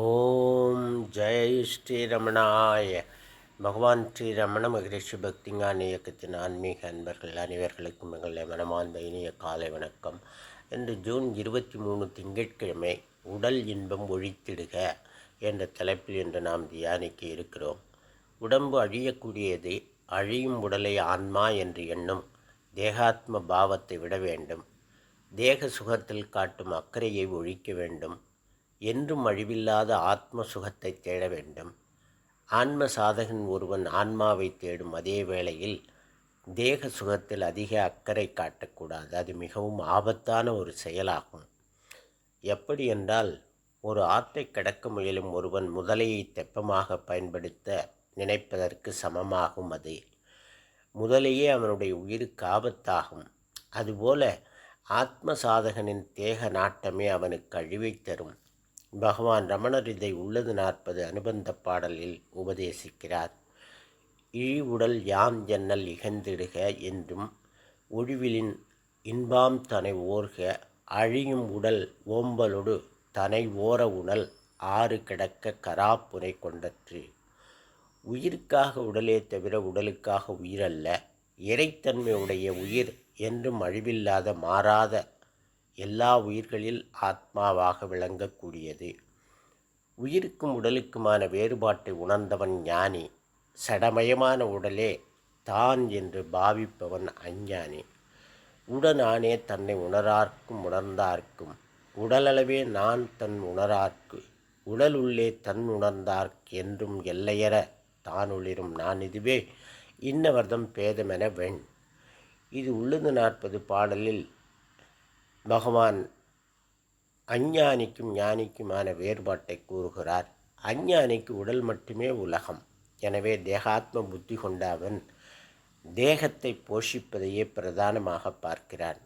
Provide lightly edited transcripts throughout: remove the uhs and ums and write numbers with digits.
ஓம் ஜெய் ஸ்ரீரமணாய. பகவான் ஸ்ரீரமண மகரிஷி பக்திஞான இயக்கத்தின் ஆன்மீக அன்பர்கள் அனைவர்களுக்கும் எங்களை மனமார்ந்த இனிய காலை வணக்கம். இன்று ஜூன் 23 திங்கட்கிழமை உடல் இன்பம் ஒழித்திடுக என்ற தலைப்பில் இன்று நாம் தியானிக்க இருக்கிறோம். உடம்பு அழியக்கூடியது. அழியும் உடலை ஆன்மா என்று எண்ணும் தேகாத்ம பாவத்தை விட வேண்டும். தேக சுகத்தில் காட்டும் அக்கறையை ஒழிக்க வேண்டும். என்றும் அழிவில்லாத ஆத்ம சுகத்தை தேட வேண்டும். ஆன்ம சாதகன் ஒருவன் ஆன்மாவை தேடும் அதே வேளையில் தேக சுகத்தில் அதிக அக்கறை காட்டக்கூடாது. அது மிகவும் ஆபத்தான ஒரு செயலாகும். எப்படி என்றால், ஒரு ஆற்றை கடக்க முயலும் ஒருவன் முதலையை தெப்பமாக பயன்படுத்த நினைப்பதற்கு சமமாகும். அது முதலையே அவனுடைய உயிருக்கு ஆபத்தாகும். அதுபோல ஆத்ம சாதகனின் தேக நாட்டமே அவனுக்கு அழிவை தரும். பகவான் ரமணர் இதை உள்ளது 40 அனுபந்த பாடலில் உபதேசிக்கிறார். இழிவுடல் யான் ஜன்னல் இகழ்ந்திடுக என்றும் ஒழிவிலின் இன்பாம் தனை ஓர்க அழியும் உடல் ஓம்பலொடு தனை ஓர உணல் ஆறு கிடக்க கராப்புரை கொண்டற்று. உயிருக்காக உடலே தவிர உடலுக்காக உயிரல்ல. இறைத்தன்மை உடைய உயிர் என்றும் அழிவில்லாத மாறாத எல்லா உயிர்களில் ஆத்மாவாக விளங்கக்கூடியது. உயிருக்கும் உடலுக்குமான வேறுபாட்டை உணர்ந்தவன் ஞானி. சடமயமான உடலே தான் என்று பாவிப்பவன் அஞ்ஞானி. உடனானே தன்னை உணரார்க்கும் உணர்ந்தார்க்கும் உடலளவே நான் தன் உணரார்க்கு உடல் உள்ளே தன் உணர்ந்தார்க்கு என்றும் எல்லையற தான் ஒளிரும் நான் இதுவே இன்னவர்தம் பேதமென வெண். இது உள்ளது 40 பாடலில் பகவான் அஞ்ஞானிக்கும் ஞானிக்குமான வேறுபாட்டை கூறுகிறார். அஞ்ஞானிக்கு உடல் மட்டுமே உலகம். எனவே தேகாத்ம புத்தி கொண்ட அவன் தேகத்தை போஷிப்பதையே பிரதானமாக பார்க்கிறான்.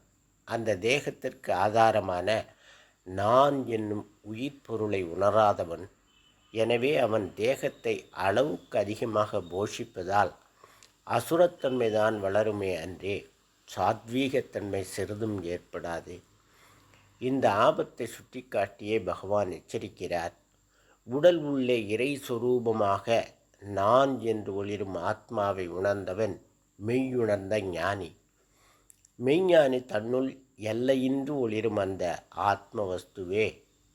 அந்த தேகத்திற்கு ஆதாரமான நான் என்னும் உயிர் பொருளை உணராதவன். எனவே அவன் தேகத்தை அளவுக்கு அதிகமாக போஷிப்பதால் அசுரத்தன்மைதான் வளருமே அன்றே சாத்வீகத்தன்மை சிறிதும் ஏற்படாது. இந்த ஆபத்தை சுட்டிக்காட்டியே பகவான் எச்சரிக்கிறார். உடல் உள்ளே இறை சொரூபமாக நான் என்று ஒளிரும் ஆத்மாவை உணர்ந்தவன் மெய்யுணர்ந்த ஞானி. மெய்ஞானி தன்னுள் எல்லையின்றி ஒளிரும் அந்த ஆத்ம வஸ்துவே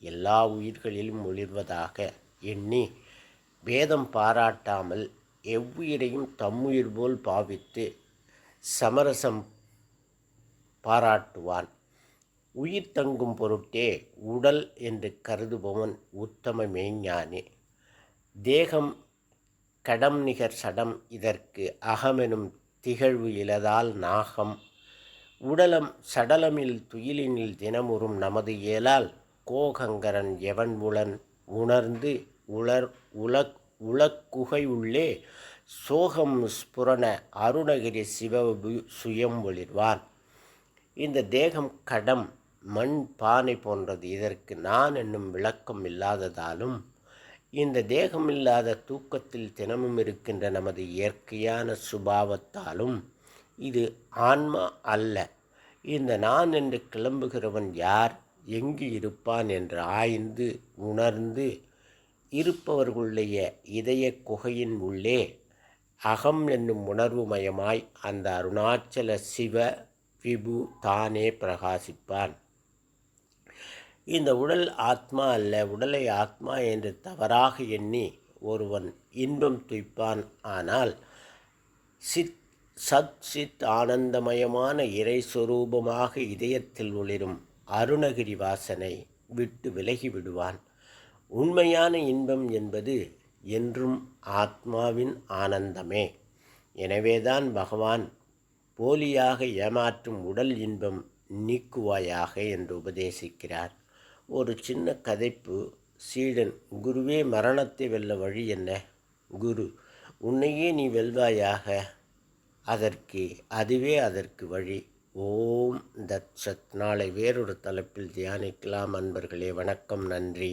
எல்லா உயிர்களிலும் ஒளிர்வதாக எண்ணி பேதம் பாராட்டாமல் எவ்வுயிரையும் தம்முயிர் போல் பாவித்து சமரசம் பாராட்டுவான். உயிர் தங்கும் பொருட்டே உடல் என்று கருதுபவன் உத்தம மெய்ஞானி. தேகம் கடம் நிகர் சடம் இதற்கு அகமெனும் திகழ்வு இலதால் நாகம். உடலம் சடலமில் துயிலினில் தினமுறும் நமது இயலால் கோகங்கரன் எவன் உளன் உணர்ந்து உலக்குகை உள்ளே சோகம் ஸ்புரண அருணகிரி சிவபு சுயம் ஒளிர்வான். இந்த தேகம் கடம் மண் பானை போன்றது. இதற்கு நான் என்னும் விளக்கம் இல்லாததாலும் இந்த தேகமில்லாத தூக்கத்தில் தினமும் இருக்கின்ற நமது இயற்கையான சுபாவத்தாலும் இது ஆன்மா அல்ல. இந்த நான் என்று கிளம்புகிறவன் யார், எங்கு இருப்பான் என்று ஆய்ந்து உணர்ந்து இருப்பவர்களுடைய இதய குகையின் உள்ளே அகம் என்னும் உணர்வு மயமாய் அந்த அருணாச்சல சிவ விபு தானே பிரகாசிப்பான். இந்த உடல் ஆத்மா அல்ல, உடலை ஆத்மா என்று தவறாக எண்ணி ஒருவன் இன்பம் துய்ப்பான். ஆனால் சத் ஆனந்தமயமான இறை சொரூபமாக இதயத்தில் ஒளிரும் அருணகிரி வாசனை விட்டு விலகி விடுவான். உண்மையான இன்பம் என்பது என்றும் ஆத்மாவின் ஆனந்தமே. எனவேதான் பகவான் போலியாக ஏமாற்றும் உடல் இன்பம் நீக்குவாயாக என்று உபதேசிக்கிறார். ஒரு சின்ன கதைப்பு. சீடன், குருவே, மரணத்தை வெல்ல வழி என்ன? குரு, உன்னையே நீ வெல்வாயாக. அதுவே அதற்கு வழி. ஓம் தத் சத். நாளை வேறொரு தலைப்பில் தியானிக்கலாம். அன்பர்களே, வணக்கம், நன்றி.